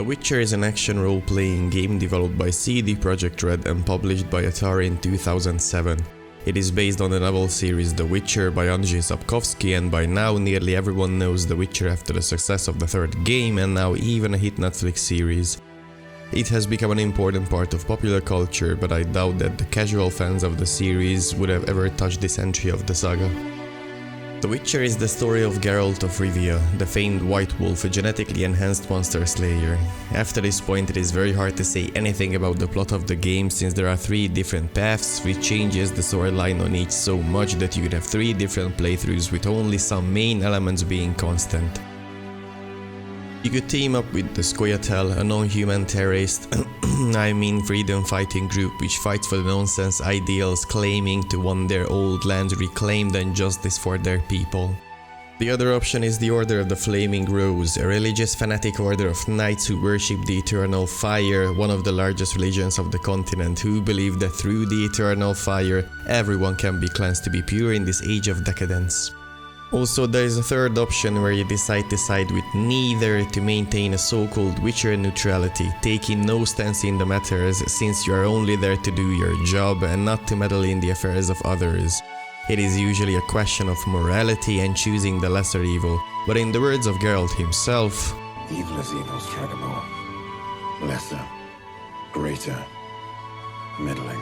The Witcher is an action role-playing game developed by CD Projekt Red and published by Atari in 2007. It is based on the novel series The Witcher by Andrzej Sapkowski, and by now nearly everyone knows The Witcher after the success of the third game and now even a hit Netflix series. It has become an important part of popular culture, but I doubt that the casual fans of the series would have ever touched this entry of the saga. The Witcher is the story of Geralt of Rivia, the famed White Wolf, a genetically enhanced monster slayer. After this point it is very hard to say anything about the plot of the game, since there are 3 different paths, which changes the storyline on each so much that you could have 3 different playthroughs with only some main elements being constant. You could team up with the Scoia'tael, a non-human terrorist, freedom-fighting group which fights for the nonsense ideals, claiming to want their old lands reclaimed and justice for their people. The other option is the Order of the Flaming Rose, a religious fanatic order of knights who worship the eternal fire, one of the largest religions of the continent, who believe that through the eternal fire everyone can be cleansed to be pure in this age of decadence. Also, there is a third option where you decide to side with neither to maintain a so-called Witcher neutrality, taking no stance in the matters since you are only there to do your job and not to meddle in the affairs of others. It is usually a question of morality and choosing the lesser evil, but in the words of Geralt himself, evil is evil, Stradamore. Lesser, greater, middling.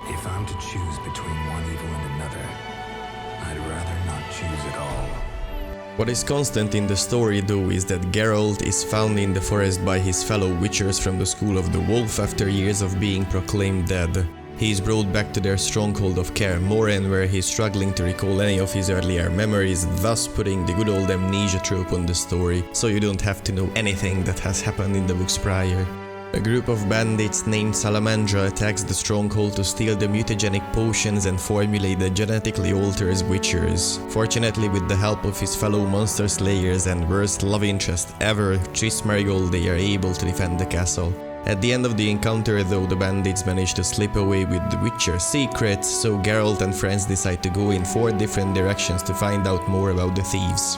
If I'm to choose between one evil and another, I'd rather not choose at all. What is constant in the story though is that Geralt is found in the forest by his fellow Witchers from the School of the Wolf after years of being proclaimed dead. He is brought back to their stronghold of Kaer Morhen, where he is struggling to recall any of his earlier memories, thus putting the good old amnesia trope on the story, so you don't have to know anything that has happened in the books prior. A group of bandits named Salamandra attacks the stronghold to steal the mutagenic potions and formulate the genetically altered Witchers. Fortunately, with the help of his fellow monster slayers and worst love interest ever, Triss Merigold, they are able to defend the castle. At the end of the encounter though, the bandits manage to slip away with the Witcher secrets, so Geralt and friends decide to go in 4 different directions to find out more about the thieves.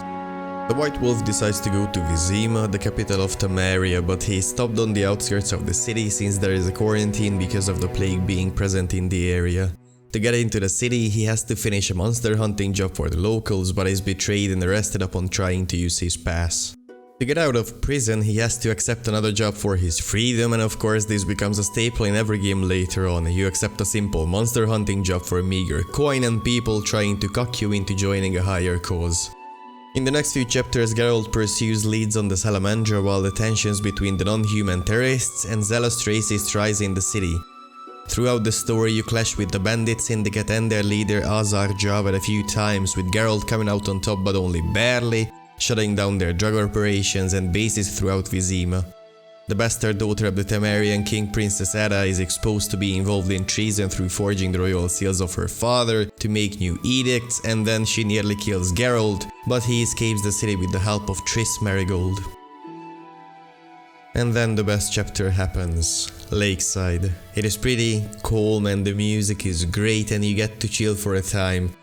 The White Wolf decides to go to Vizima, the capital of Temeria, but he is stopped on the outskirts of the city since there is a quarantine because of the plague being present in the area. To get into the city, he has to finish a monster hunting job for the locals, but is betrayed and arrested upon trying to use his pass. To get out of prison, he has to accept another job for his freedom, and of course this becomes a staple in every game later on. You accept a simple monster hunting job for a meager coin and people trying to cock you into joining a higher cause. In the next few chapters, Geralt pursues leads on the Salamandra while the tensions between the non-human terrorists and zealous racists rise in the city. Throughout the story, you clash with the bandit syndicate and their leader Azar Javed a few times, with Geralt coming out on top but only barely, shutting down their drug operations and bases throughout Vizima. The bastard daughter of the Temerian king, Princess Ada, is exposed to be involved in treason through forging the royal seals of her father to make new edicts, and then she nearly kills Geralt, but he escapes the city with the help of Triss Merigold. And then the best chapter happens. Lakeside. It is pretty, calm, and the music is great and you get to chill for a time.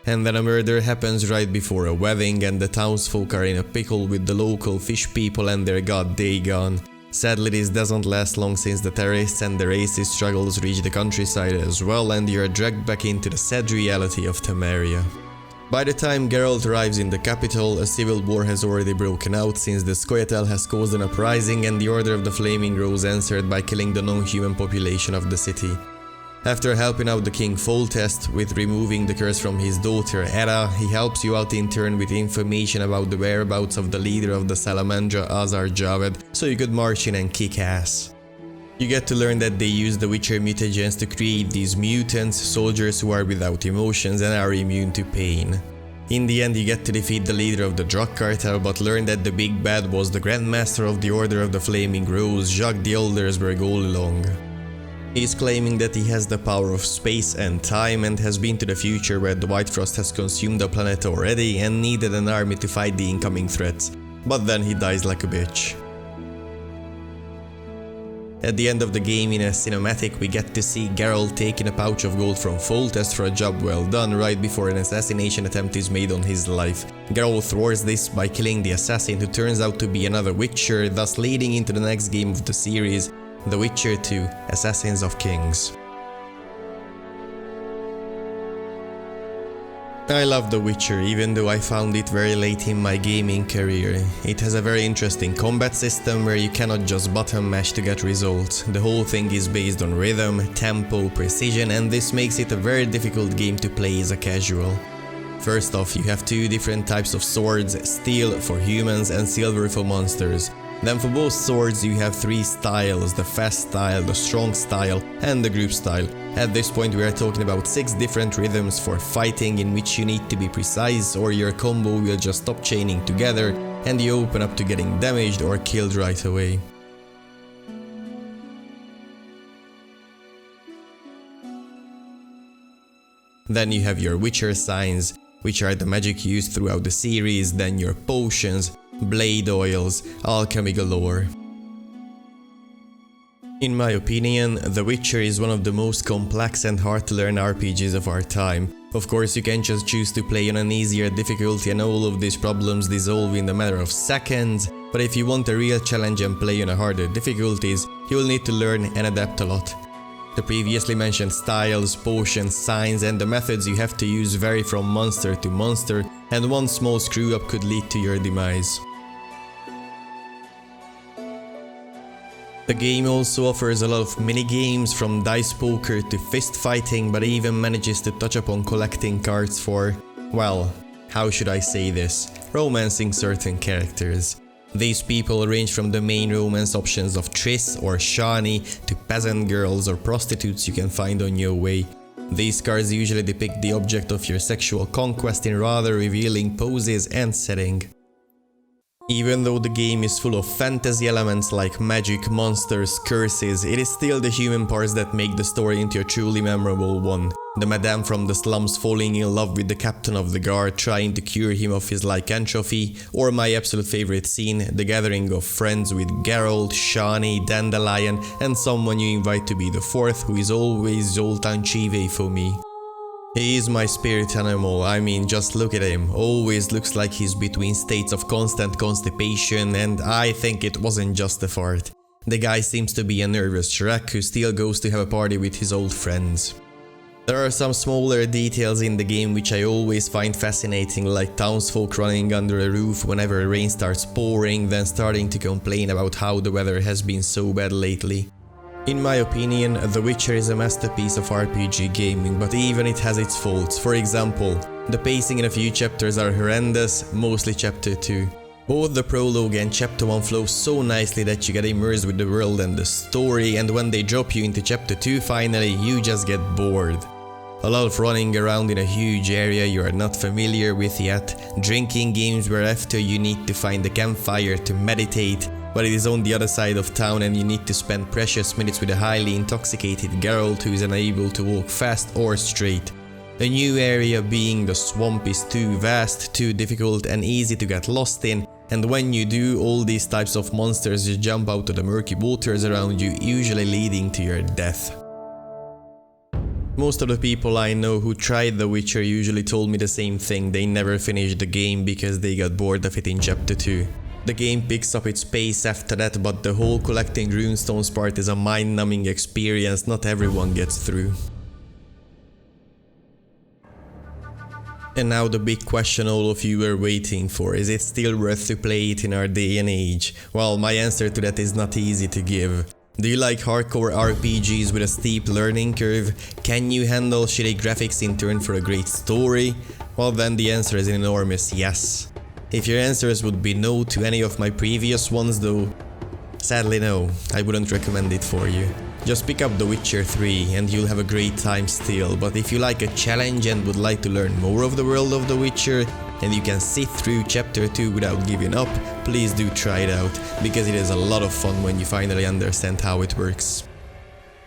And then a murder happens right before a wedding and the townsfolk are in a pickle with the local fish people and their god Dagon. Sadly, this doesn't last long since the terrorists and the racist struggles reach the countryside as well, and you are dragged back into the sad reality of Temeria. By the time Geralt arrives in the capital, a civil war has already broken out since the Scoia'tael has caused an uprising and the Order of the Flaming Rose answered by killing the non-human population of the city. After helping out the King Foltest with removing the curse from his daughter Era, he helps you out in turn with information about the whereabouts of the leader of the Salamandra, Azar Javed, so you could march in and kick ass. You get to learn that they use the Witcher mutagens to create these mutants, soldiers who are without emotions and are immune to pain. In the end, you get to defeat the leader of the drug cartel, but learn that the big bad was the Grandmaster of the Order of the Flaming Rose, Jacques the Eldersberg, all along. He is claiming that he has the power of space and time and has been to the future where the White Frost has consumed the planet already and needed an army to fight the incoming threats, but then he dies like a bitch. At the end of the game in a cinematic we get to see Geralt taking a pouch of gold from Foltest for a job well done right before an assassination attempt is made on his life. Geralt thwarts this by killing the assassin who turns out to be another Witcher, thus leading into the next game of the series, The Witcher 2: Assassins of Kings. I love The Witcher, even though I found it very late in my gaming career. It has a very interesting combat system where you cannot just button mash to get results. The whole thing is based on rhythm, tempo, precision, and this makes it a very difficult game to play as a casual. First off, you have two different types of swords, steel for humans and silver for monsters. Then for both swords you have three styles: the fast style, the strong style and the group style. At this point we are talking about 6 different rhythms for fighting in which you need to be precise or your combo will just stop chaining together and you open up to getting damaged or killed right away. Then you have your Witcher signs, which are the magic used throughout the series, then your potions, blade oils, alchemy galore. In my opinion, The Witcher is one of the most complex and hard to learn RPGs of our time. Of course you can just choose to play on an easier difficulty and all of these problems dissolve in a matter of seconds, but if you want a real challenge and play on a harder difficulties, you will need to learn and adapt a lot. The previously mentioned styles, potions, signs and the methods you have to use vary from monster to monster, and one small screw up could lead to your demise. The game also offers a lot of mini-games, from dice poker to fist fighting, but even manages to touch upon collecting cards for, well, how should I say this, romancing certain characters. These people range from the main romance options of Triss or Shani to peasant girls or prostitutes you can find on your way. These cards usually depict the object of your sexual conquest in rather revealing poses and setting. Even though the game is full of fantasy elements like magic, monsters, curses, it is still the human parts that make the story into a truly memorable one. The madame from the slums falling in love with the captain of the guard trying to cure him of his lycanthropy, or my absolute favorite scene, the gathering of friends with Geralt, Shani, Dandelion and someone you invite to be the fourth, who is always Zoltan Chive for me. He is my spirit animal, I mean just look at him, always looks like he's between states of constant constipation, and I think it wasn't just a fart. The guy seems to be a nervous wreck who still goes to have a party with his old friends. There are some smaller details in the game which I always find fascinating, like townsfolk running under a roof whenever rain starts pouring, then starting to complain about how the weather has been so bad lately. In my opinion, The Witcher is a masterpiece of RPG gaming, but even it has its faults. For example, the pacing in a few chapters are horrendous, mostly chapter 2. Both the prologue and chapter 1 flow so nicely that you get immersed with the world and the story, and when they drop you into chapter 2 finally, you just get bored. A lot of running around in a huge area you are not familiar with yet, drinking games where after you need to find a campfire to meditate, but it is on the other side of town and you need to spend precious minutes with a highly intoxicated Geralt who is unable to walk fast or straight. A new area being the swamp is too vast, too difficult and easy to get lost in, and when you do, all these types of monsters just jump out of the murky waters around you, usually leading to your death. Most of the people I know who tried The Witcher usually told me the same thing, they never finished the game because they got bored of it in chapter 2. The game picks up its pace after that, but the whole collecting runestones part is a mind-numbing experience not everyone gets through. And now the big question all of you were waiting for, is it still worth to play it in our day and age? Well, my answer to that is not easy to give. Do you like hardcore RPGs with a steep learning curve? Can you handle shitty graphics in turn for a great story? Well then the answer is an enormous yes. If your answers would be no to any of my previous ones though, sadly no, I wouldn't recommend it for you. Just pick up The Witcher 3 and you'll have a great time still, but if you like a challenge and would like to learn more of the world of The Witcher, and you can sit through chapter 2 without giving up, please do try it out, because it is a lot of fun when you finally understand how it works.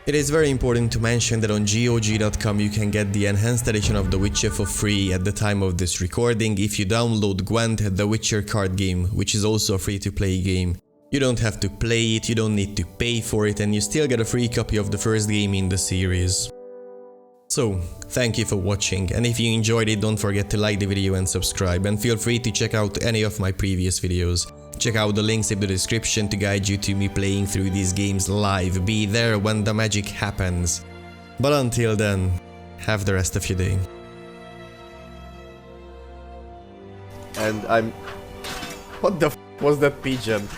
It is very important to mention that on GOG.com you can get the enhanced edition of The Witcher for free at the time of this recording if you download Gwent, The Witcher card game, which is also a free-to-play game. You don't have to play it, you don't need to pay for it, and you still get a free copy of the first game in the series. So, thank you for watching, and if you enjoyed it, don't forget to like the video and subscribe, and feel free to check out any of my previous videos. Check out the links in the description to guide you to me playing through these games live. Be there when the magic happens. But until then, have the rest of your day. And I'm... What the f was that pigeon?